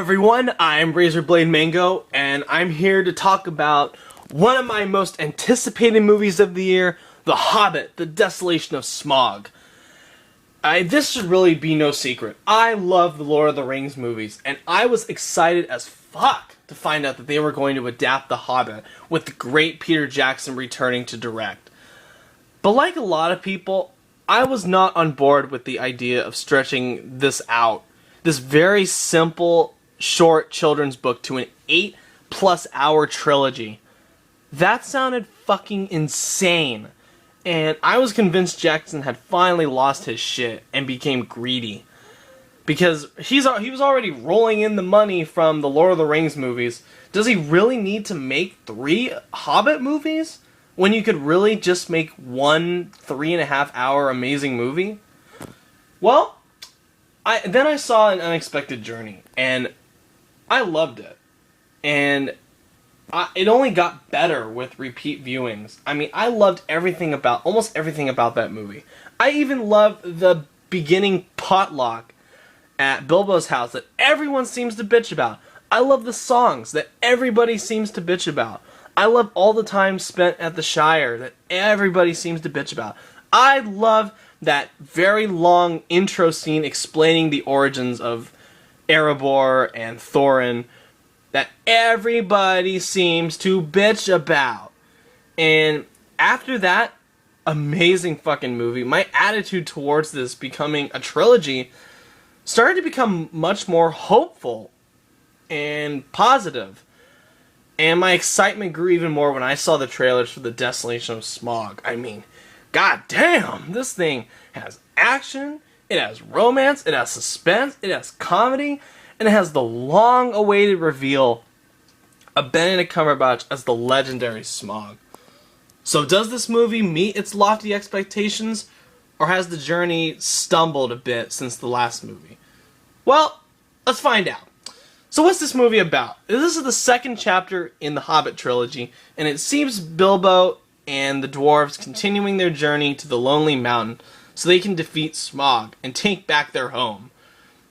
everyone, I'm Razorblade Mango, and I'm here to talk about one of my most anticipated movies of the year, The Hobbit, The Desolation of Smaug. This should really be no secret. I love the Lord of the Rings movies, and I was excited as fuck to find out that they were going to adapt The Hobbit, with the great Peter Jackson returning to direct. But like a lot of people, I was not on board with the idea of stretching this out. This very simple, short children's book to an 8+ hour trilogy. That sounded fucking insane. And I was convinced Jackson had finally lost his shit and became greedy. Because he was already rolling in the money from the Lord of the Rings movies. Does he really need to make 3 Hobbit movies? When you could really just make one 3.5 hour amazing movie? Well, then I saw An Unexpected Journey, and I loved it. And it only got better with repeat viewings. I mean, I loved almost everything about that movie. I even loved the beginning potluck at Bilbo's house that everyone seems to bitch about. I love the songs that everybody seems to bitch about. I love all the time spent at the Shire that everybody seems to bitch about. I love that very long intro scene explaining the origins of Erebor and Thorin that everybody seems to bitch about. And after that amazing fucking movie, my attitude towards this becoming a trilogy started to become much more hopeful and positive. And my excitement grew even more when I saw the trailers for The Desolation of Smaug. I mean, god damn, this thing has action, it has romance, it has suspense, it has comedy, and it has the long-awaited reveal of Benedict Cumberbatch as the legendary Smaug. So does this movie meet its lofty expectations, or has the journey stumbled a bit since the last movie? Well, let's find out. So what's this movie about? This is the second chapter in the Hobbit trilogy, and it seems Bilbo and the dwarves continuing their journey to the Lonely Mountain so they can defeat Smaug and take back their home.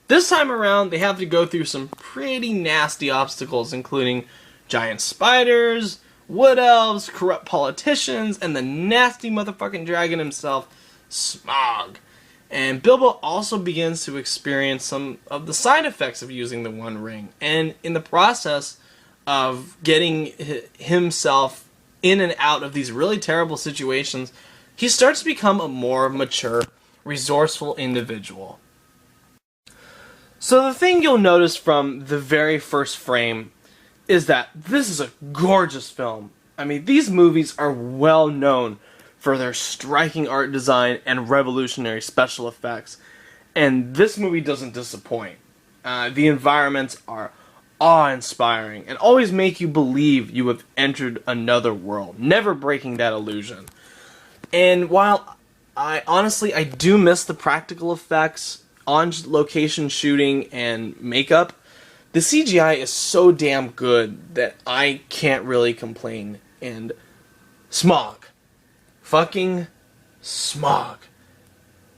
This time around, they have to go through some pretty nasty obstacles, including giant spiders, wood elves, corrupt politicians, and the nasty motherfucking dragon himself, Smaug. And Bilbo also begins to experience some of the side effects of using the One Ring. And in the process of getting himself in and out of these really terrible situations, he starts to become a more mature, resourceful individual. So the thing you'll notice from the very first frame is that this is a gorgeous film. I mean, these movies are well known for their striking art design and revolutionary special effects. And this movie doesn't disappoint. The environments are awe-inspiring and always make you believe you have entered another world, never breaking that illusion. And while I do miss the practical effects, on-location shooting, and makeup, the CGI is so damn good that I can't really complain. And Smaug. Fucking Smaug.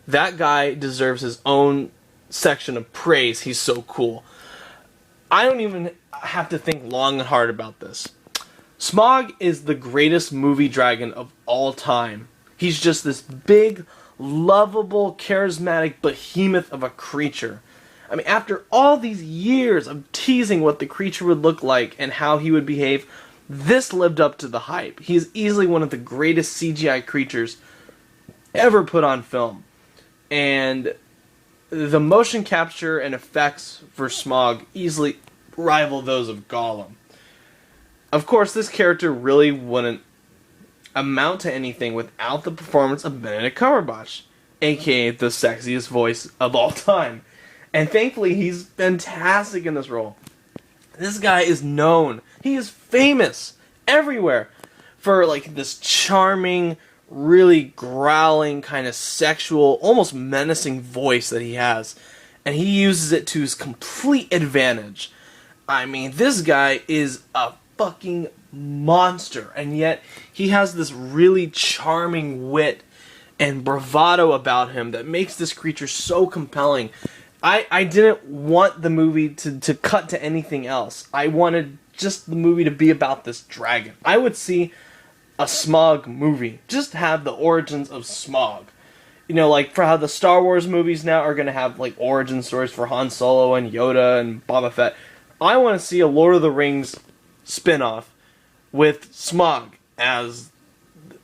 That guy deserves his own section of praise. He's so cool. I don't even have to think long and hard about this. Smaug is the greatest movie dragon of all time. He's just this big, lovable, charismatic behemoth of a creature. I mean, after all these years of teasing what the creature would look like and how he would behave, this lived up to the hype. He is easily one of the greatest CGI creatures ever put on film. And the motion capture and effects for Smaug easily rival those of Gollum. Of course, this character really wouldn't amount to anything without the performance of Benedict Cumberbatch, aka the sexiest voice of all time. And thankfully, he's fantastic in this role. This guy is known. He is famous everywhere for like this charming, really growling, kind of sexual, almost menacing voice that he has. And he uses it to his complete advantage. I mean, this guy is a fucking monster. And yet, he has this really charming wit and bravado about him that makes this creature so compelling. I didn't want the movie to cut to anything else. I wanted just the movie to be about this dragon. I would see a Smaug movie. Just have the origins of Smaug. You know, like for how the Star Wars movies now are going to have like origin stories for Han Solo and Yoda and Boba Fett. I want to see a Lord of the Rings spin-off with Smaug as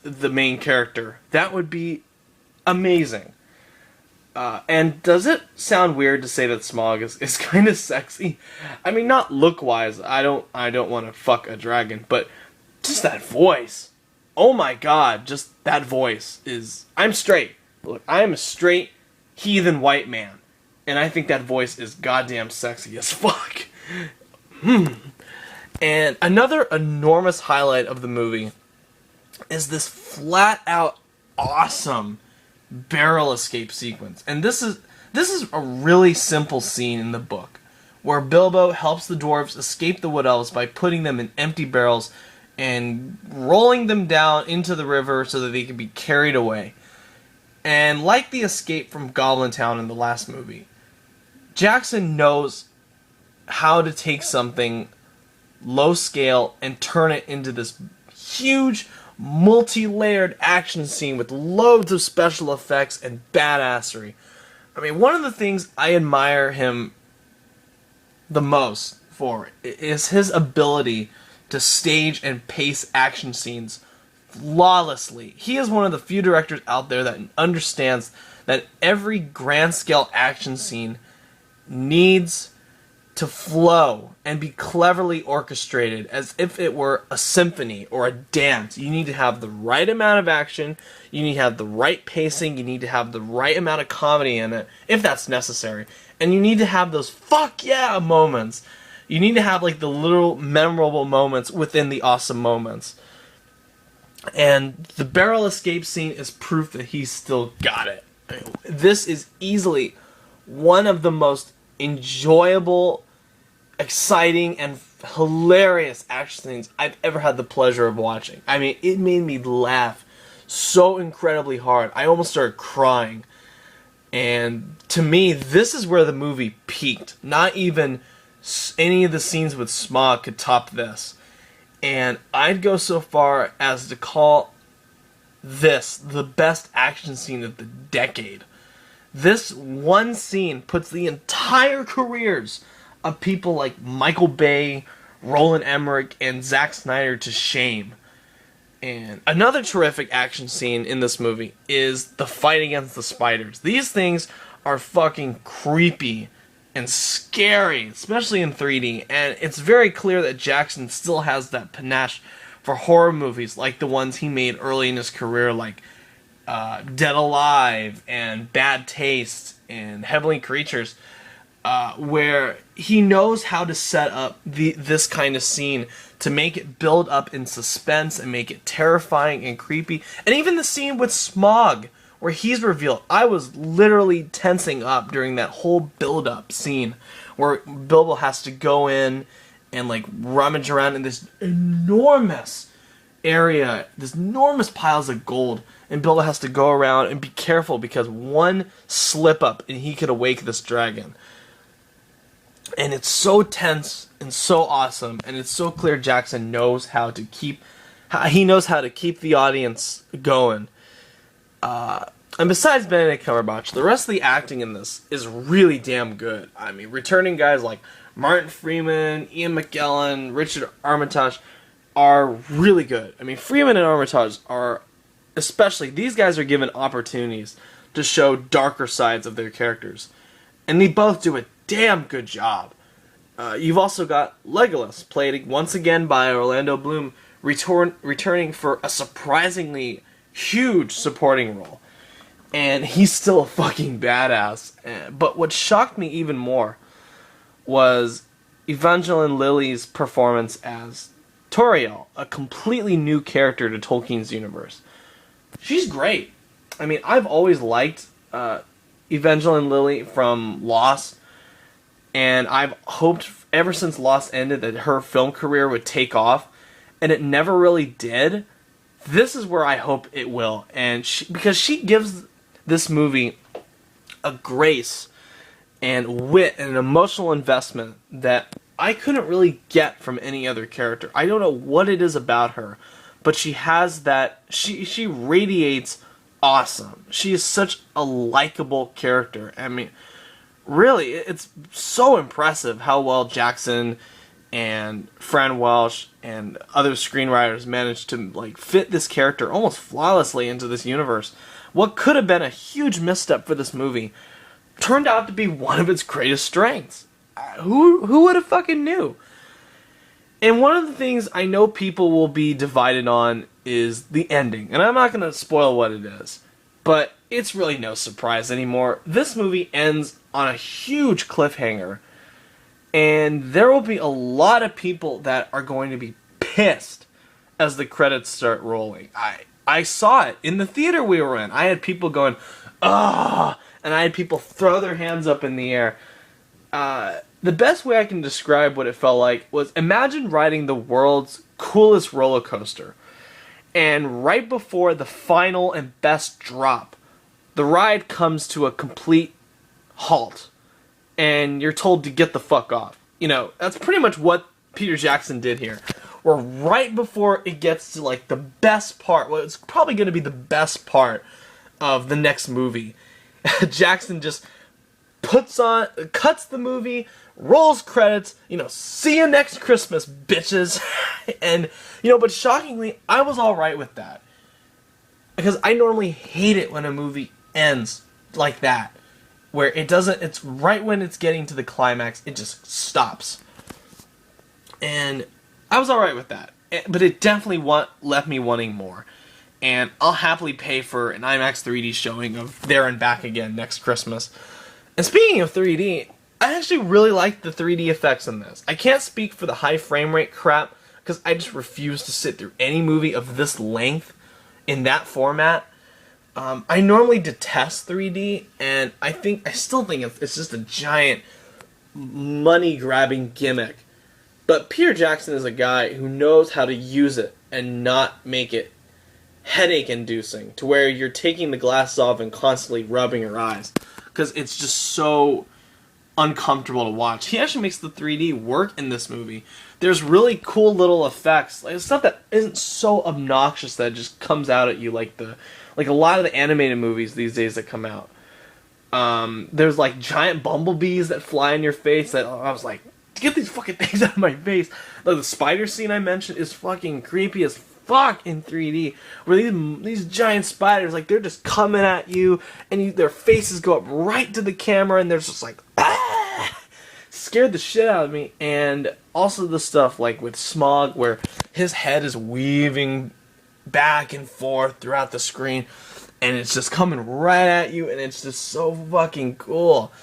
the main character. That would be amazing. And does it sound weird to say that Smaug is kind of sexy? I mean, not look-wise. I don't want to fuck a dragon, but just that voice. Oh my god, just that voice is... I'm straight. Look, I am a straight heathen white man, and I think that voice is goddamn sexy as fuck. And another enormous highlight of the movie is this flat-out awesome barrel escape sequence. And this is a really simple scene in the book, where Bilbo helps the dwarves escape the Wood Elves by putting them in empty barrels and rolling them down into the river so that they can be carried away. And like the escape from Goblin Town in the last movie, Jackson knows how to take something low scale and turn it into this huge, multi-layered action scene with loads of special effects and badassery. I mean, one of the things I admire him the most for is his ability to stage and pace action scenes flawlessly. He is one of the few directors out there that understands that every grand scale action scene needs to flow and be cleverly orchestrated as if it were a symphony or a dance. You need to have the right amount of action, you need to have the right pacing, you need to have the right amount of comedy in it, if that's necessary. And you need to have those fuck yeah moments. You need to have like the little memorable moments within the awesome moments. And the barrel escape scene is proof that he's still got it. I mean, this is easily one of the most enjoyable, exciting, and hilarious action scenes I've ever had the pleasure of watching. I mean, it made me laugh so incredibly hard. I almost started crying. And to me, this is where the movie peaked. Not even any of the scenes with Smaug could top this. And I'd go so far as to call this the best action scene of the decade. This one scene puts the entire careers of people like Michael Bay, Roland Emmerich, and Zack Snyder to shame. And another terrific action scene in this movie is the fight against the spiders. These things are fucking creepy and scary, especially in 3D, and it's very clear that Jackson still has that panache for horror movies like the ones he made early in his career, like Dead Alive and Bad Taste and Heavenly Creatures, where he knows how to set up this kind of scene to make it build up in suspense and make it terrifying and creepy. And even the scene with Smaug, where he's revealed, I was literally tensing up during that whole build-up scene where Bilbo has to go in and like rummage around in this enormous area, this enormous piles of gold, and Bilbo has to go around and be careful because one slip up and he could awake this dragon. And it's so tense and so awesome, and it's so clear Jackson knows how to keep the audience going. And besides Benedict Cumberbatch, the rest of the acting in this is really damn good. I mean, returning guys like Martin Freeman, Ian McKellen, Richard Armitage are really good. I mean, Freeman and Armitage are, especially, these guys are given opportunities to show darker sides of their characters. And they both do a damn good job. You've also got Legolas, played once again by Orlando Bloom, returning for a surprisingly huge supporting role. And he's still a fucking badass. But what shocked me even more was Evangeline Lilly's performance as Toriel, a completely new character to Tolkien's universe. She's great. I mean, I've always liked Evangeline Lilly from Lost, and I've hoped ever since Lost ended that her film career would take off, and it never really did. This is where I hope it will, and because she gives this movie a grace and wit and an emotional investment that I couldn't really get from any other character. I don't know what it is about her, but she has that, she radiates awesome. She is such a likable character. I mean, really, it's so impressive how well Jackson and Fran Welsh and other screenwriters managed to like fit this character almost flawlessly into this universe. What could have been a huge misstep for this movie turned out to be one of its greatest strengths. Who would have fucking knew? And one of the things I know people will be divided on is the ending. And I'm not going to spoil what it is, but it's really no surprise anymore. This movie ends on a huge cliffhanger, and there will be a lot of people that are going to be pissed as the credits start rolling. I saw it in the theater we were in. I had people going, "Ugh," and I had people throw their hands up in the air. The best way I can describe what it felt like was, imagine riding the world's coolest roller coaster, and right before the final and best drop, the ride comes to a complete halt, and you're told to get the fuck off. You know, that's pretty much what Peter Jackson did here. Where right before it gets to like the best part, well, it's probably going to be the best part of the next movie, Jackson just cuts the movie, rolls credits, see you next Christmas, bitches. And, but shockingly, I was alright with that. Because I normally hate it when a movie ends like that. Where it's right when it's getting to the climax, it just stops. And I was alright with that. But it definitely left me wanting more. And I'll happily pay for an IMAX 3D showing of There and Back Again next Christmas. And speaking of 3D, I actually really like the 3D effects in this. I can't speak for the high frame rate crap, because I just refuse to sit through any movie of this length in that format. I normally detest 3D, and I still think it's just a giant money-grabbing gimmick. But Peter Jackson is a guy who knows how to use it and not make it headache-inducing, to where you're taking the glasses off and constantly rubbing your eyes, because it's just so uncomfortable to watch. He actually makes the 3D work in this movie. There's really cool little effects, like stuff that isn't so obnoxious that it just comes out at you like a lot of the animated movies these days that come out. There's like giant bumblebees that fly in your face that I was like, get these fucking things out of my face. Like the spider scene I mentioned is fucking creepy as fuck in 3D, where these giant spiders, like, they're just coming at you, and their faces go up right to the camera, and they're just like, ah! Scared the shit out of me. And also the stuff like with Smaug, where his head is weaving back and forth throughout the screen, and it's just coming right at you, and it's just so fucking cool.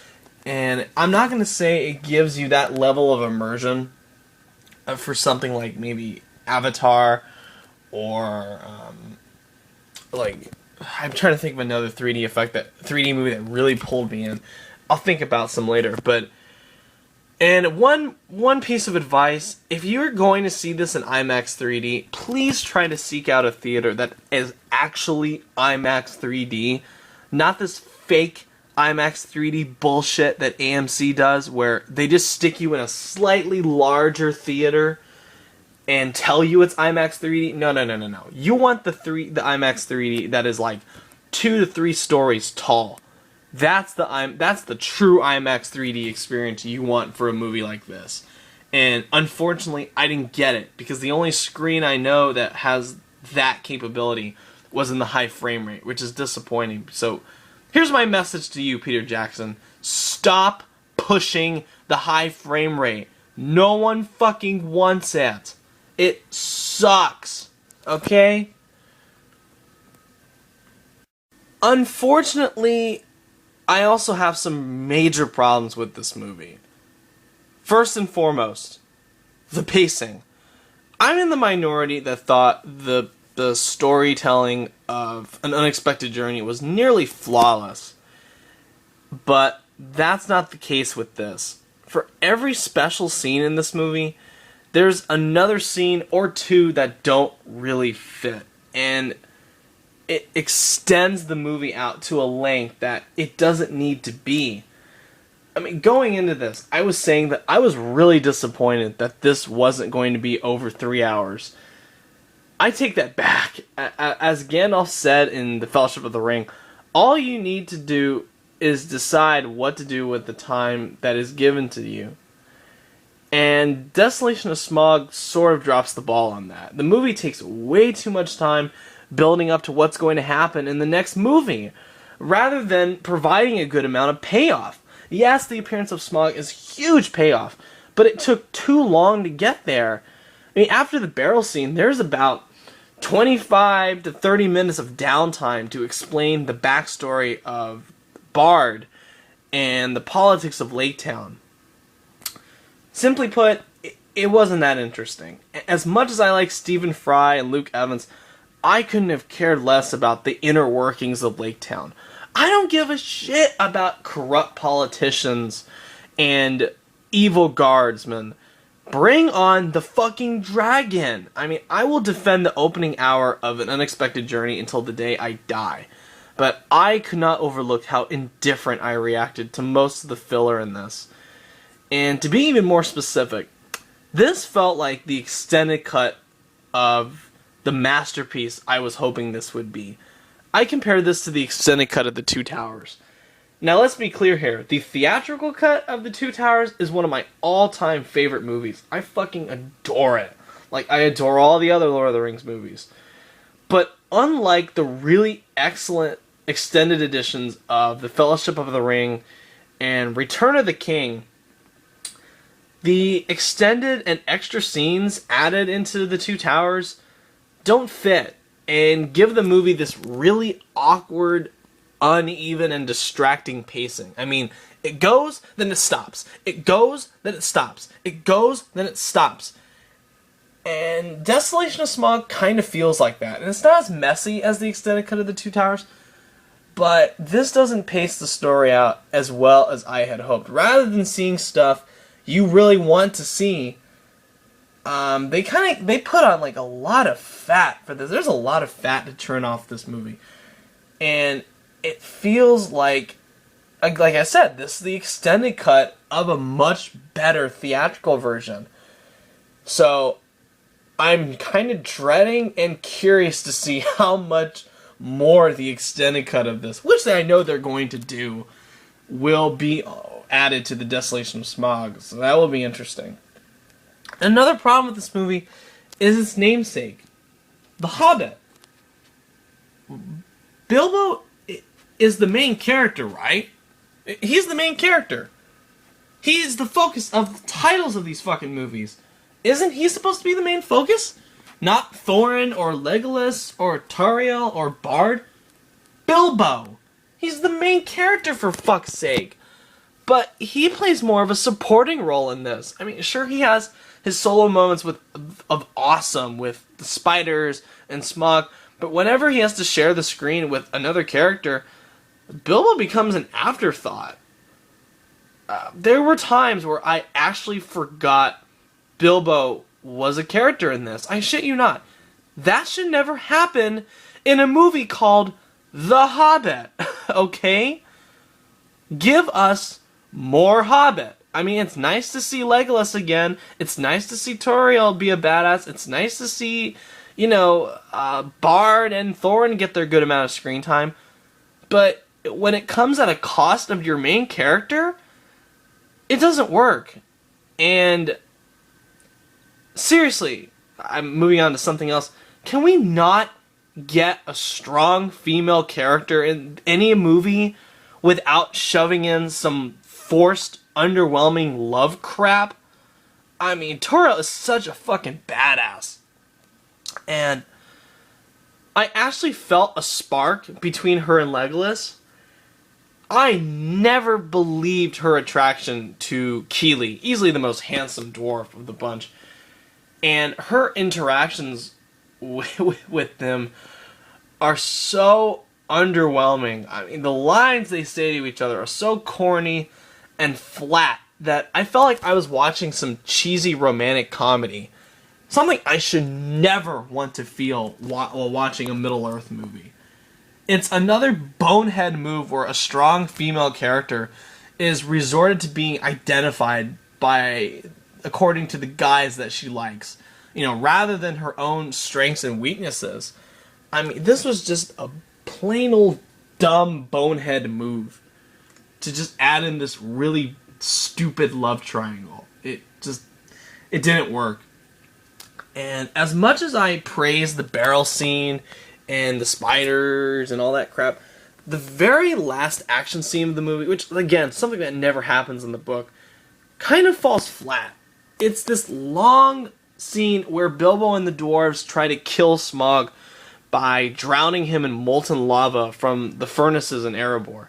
And I'm not gonna say it gives you that level of immersion for something like maybe Avatar, or like, I'm trying to think of another 3D effect, that 3D movie that really pulled me in. I'll think about some later. And one piece of advice: if you're going to see this in IMAX 3D, please try to seek out a theater that is actually IMAX 3D, not this fake IMAX 3D bullshit that AMC does, where they just stick you in a slightly larger theater and tell you it's IMAX 3D. No. You want the IMAX 3D that is like 2 to 3 stories tall. That's the true IMAX 3D experience you want for a movie like this. And unfortunately, I didn't get it, because the only screen I know that has that capability was in the high frame rate, which is disappointing. So here's my message to you, Peter Jackson. Stop pushing the high frame rate. No one fucking wants it. It sucks. Okay? Unfortunately, I also have some major problems with this movie. First and foremost, the pacing. I'm in the minority that thought the storytelling of An Unexpected Journey was nearly flawless. But that's not the case with this. For every special scene in this movie, there's another scene or two that don't really fit. And it extends the movie out to a length that it doesn't need to be. I mean, going into this, I was saying that I was really disappointed that this wasn't going to be over 3 hours. I take that back. As Gandalf said in The Fellowship of the Ring, all you need to do is decide what to do with the time that is given to you. And Desolation of Smaug sort of drops the ball on that. The movie takes way too much time building up to what's going to happen in the next movie, rather than providing a good amount of payoff. Yes, the appearance of Smaug is huge payoff, but it took too long to get there. I mean, after the barrel scene, there's about 25 to 30 minutes of downtime to explain the backstory of Bard and the politics of Lake Town. Simply put, it wasn't that interesting. As much as I like Stephen Fry and Luke Evans, I couldn't have cared less about the inner workings of Lake Town. I don't give a shit about corrupt politicians and evil guardsmen. Bring on the fucking dragon! I mean, I will defend the opening hour of An Unexpected Journey until the day I die. But I could not overlook how indifferent I reacted to most of the filler in this. And to be even more specific, this felt like the extended cut of the masterpiece I was hoping this would be. I compared this to the extended cut of The Two Towers. Now let's be clear here, the theatrical cut of The Two Towers is one of my all-time favorite movies. I fucking adore it. Like, I adore all the other Lord of the Rings movies. But unlike the really excellent extended editions of The Fellowship of the Ring and Return of the King, the extended and extra scenes added into The Two Towers don't fit and give the movie this really awkward, uneven, and distracting pacing. I mean, it goes, then it stops. It goes, then it stops. It goes, then it stops. And Desolation of Smaug kind of feels like that. And it's not as messy as the extended cut of The Two Towers, but this doesn't pace the story out as well as I had hoped. Rather than seeing stuff you really want to see, they put on like a lot of fat for this. There's a lot of fat to turn off this movie, and it feels like I said, this is the extended cut of a much better theatrical version. So I'm kind of dreading and curious to see how much more the extended cut of this, which I know they're going to do, will be added to the Desolation of Smaug. So that will be interesting. Another problem with this movie is its namesake, The Hobbit. Bilbo is the main character, right? He's the main character. He's the focus of the titles of these fucking movies. Isn't he supposed to be the main focus? Not Thorin or Legolas or Tauriel or Bard. Bilbo. He's the main character, for fuck's sake. But he plays more of a supporting role in this. I mean, sure, he has his solo moments of awesome with the spiders and Smaug, but whenever he has to share the screen with another character, Bilbo becomes an afterthought. There were times where I actually forgot Bilbo was a character in this. I shit you not. That should never happen in a movie called The Hobbit, okay? Give us more Hobbit. I mean, it's nice to see Legolas again. It's nice to see Tauriel be a badass. It's nice to see, Bard and Thorin get their good amount of screen time. But when it comes at a cost of your main character, it doesn't work. And seriously, I'm moving on to something else. Can we not get a strong female character in any movie without shoving in some forced, underwhelming love crap? I mean, Tauriel is such a fucking badass. And I actually felt a spark between her and Legolas. I never believed her attraction to Keeley, easily the most handsome dwarf of the bunch. And her interactions with them are so underwhelming. I mean, the lines they say to each other are so corny and flat that I felt like I was watching some cheesy romantic comedy. Something I should never want to feel while watching a Middle-earth movie. It's another bonehead move where a strong female character is resorted to being identified by according to the guys that she likes, rather than her own strengths and weaknesses. I mean, this was just a plain old dumb bonehead move to just add in this really stupid love triangle. It didn't work. And as much as I praise the barrel scene and the spiders and all that crap, the very last action scene of the movie, which again, something that never happens in the book, kind of falls flat. It's this long scene where Bilbo and the dwarves try to kill Smaug by drowning him in molten lava from the furnaces in Erebor.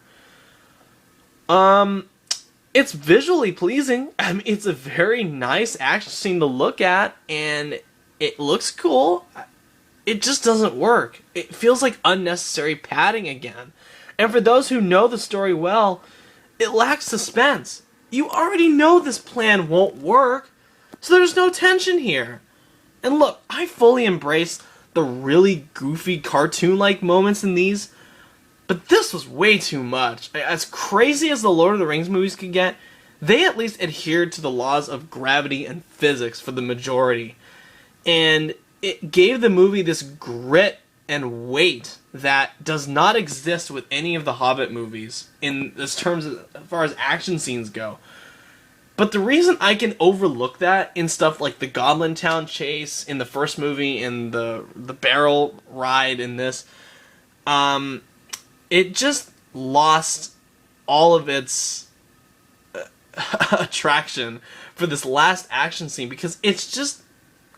It's visually pleasing. I mean, it's a very nice action scene to look at, and it looks cool. It just doesn't work. It feels like unnecessary padding again. And for those who know the story well, it lacks suspense. You already know this plan won't work, so there's no tension here. And look, I fully embrace the really goofy cartoon-like moments in these, but this was way too much. As crazy as the Lord of the Rings movies could get, they at least adhered to the laws of gravity and physics for the majority. And it gave the movie this grit and weight that does not exist with any of the Hobbit movies in this terms as far as action scenes go. But the reason I can overlook that in stuff like the Goblin Town chase in the first movie and the barrel ride in this, it just lost all of its attraction for this last action scene because it's just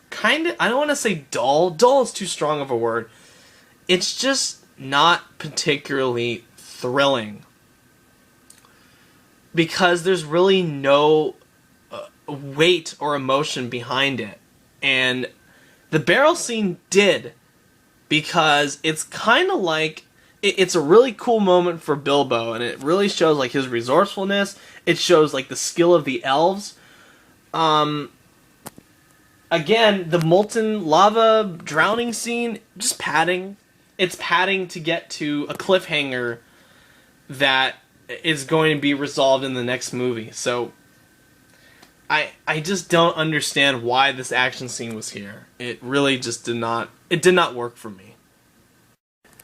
kind of, I don't want to say dull. Dull is too strong of a word. It's just not particularly thrilling because there's really no weight or emotion behind it. And the barrel scene did, because it's kind of like, it's a really cool moment for Bilbo, and it really shows like his resourcefulness. It shows like the skill of the elves. Again, the molten lava drowning scene, just padding. It's padding to get to a cliffhanger that is going to be resolved in the next movie. So I just don't understand why this action scene was here. It really just did not work for me.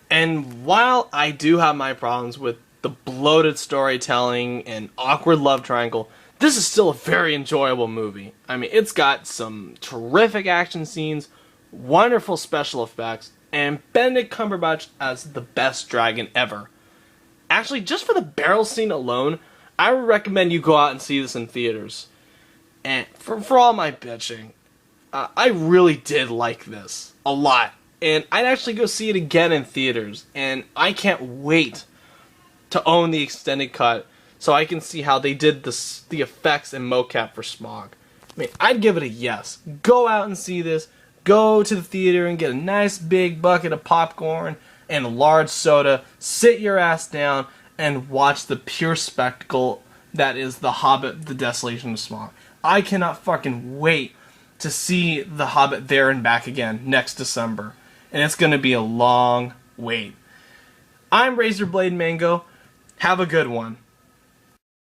And while I do have my problems with the bloated storytelling and awkward love triangle, this is still a very enjoyable movie. I mean, it's got some terrific action scenes, wonderful special effects, and Benedict Cumberbatch as the best dragon ever. Actually, just for the barrel scene alone, I would recommend you go out and see this in theaters. And for all my bitching, I really did like this a lot. And I'd actually go see it again in theaters. And I can't wait to own the extended cut so I can see how they did the effects and mocap for Smaug. I mean, I'd give it a yes. Go out and see this. Go to the theater and get a nice big bucket of popcorn and a large soda. Sit your ass down and watch the pure spectacle that is The Hobbit, The Desolation of Smaug. I cannot fucking wait to see The Hobbit there and back again next December. And it's going to be a long wait. I'm Razorblade Mango. Have a good one.